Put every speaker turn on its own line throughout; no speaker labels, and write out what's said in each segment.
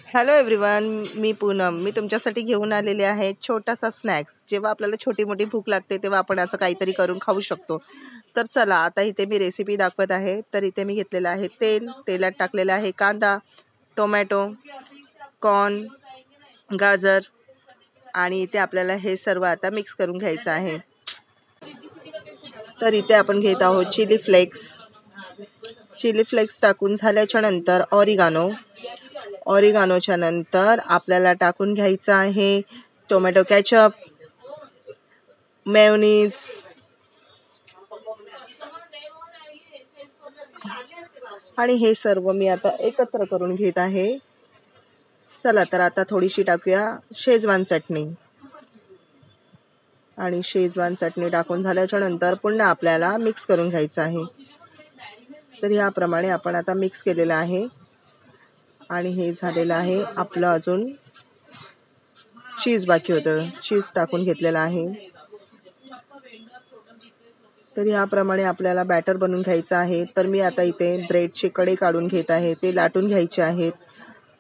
Hello everyone, मी पूनम. मी तुमच्यासाठी घेऊन आलेले आहे छोटासा स्नॅक्स. जेव्हा आपल्याला छोटी मोठी भूक लागते तेव्हा आपण असं काहीतरी करून खाऊ शकतो. तर चला, आता इथे मी रेसिपी दाखवत आहे. तर इथे मी घेतलेलं आहे तेल. तेलात टाकलेला आहे कांदा, टोमॅटो, कॉर्न, गाजर आणि इथे आपल्याला हे सर्व आता मिक्स करून घ्यायचं आहे. तर इथे आपण घेत आहोत चिली फ्लेक्स. चिली फ्लेक्स टाकून झाल्याच्या नंतर ऑरिगानोच्या नंतर आपल्याला टाकून घ्यायचं आहे टोमॅटो केचप, मेयोनीज आणि हे सर्व मी आता एकत्र करून घेत आहे. चला तर आता थोडीशी टाकूया शेजवान चटणी. आणि शेजवान चटणी टाकून झाल्याच्या नंतर पुन्हा आपल्याला मिक्स करून घ्यायचं आहे. तर याप्रमाणे आपण आता मिक्स केलेलं आहे. आणि हे झालेलं आहे. आपलं अजून चीज बाकी होतं, चीज टाकून घेतलेलं आहे. तर याप्रमाणे आपल्याला बॅटर बनवून घ्यायचं आहे. तर मी आता इथे ब्रेडचे कडे काढून घेत आहे, ते लाटून घ्यायचे आहेत.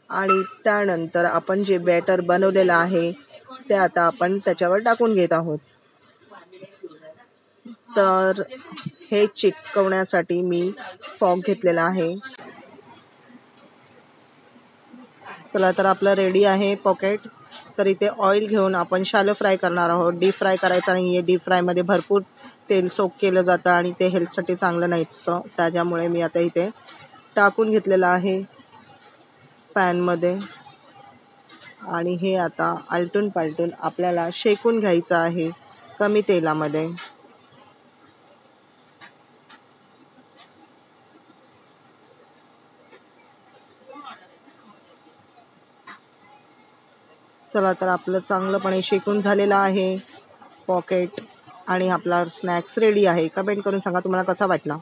आणि त्यानंतर आपण जे बॅटर बनवलेलं आहे ते आता आपण त्याच्यावर टाकून घेत आहोत. तर हे चिटकवण्यासाठी मी फॉर्क घेतलेला आहे. चला तर आपलं रेडी आहे पॉकेट. तर इथे ऑइल घेऊन आपण शॅलो फ्राय करणार आहोत. डीप फ्राय करायचा नाही आहे. डीप फ्रायमध्ये भरपूर तेल सोक केलं जातं आणि ते हेल्थसाठी चांगलं नसतं. त्याच्यामुळे मी आता इथे टाकून घेतलेलं आहे पॅनमध्ये. आणि हे आता आलटून पालटून आपल्याला शेकून घ्यायचं आहे कमी तेलामध्ये. चला तर आपलं चांगलंपणे शेकून झालेलं आहे पॉकेट आणि आपला स्नॅक्स रेडी आहे. कमेंट करून सांगा तुम्हाला कसा वाटला.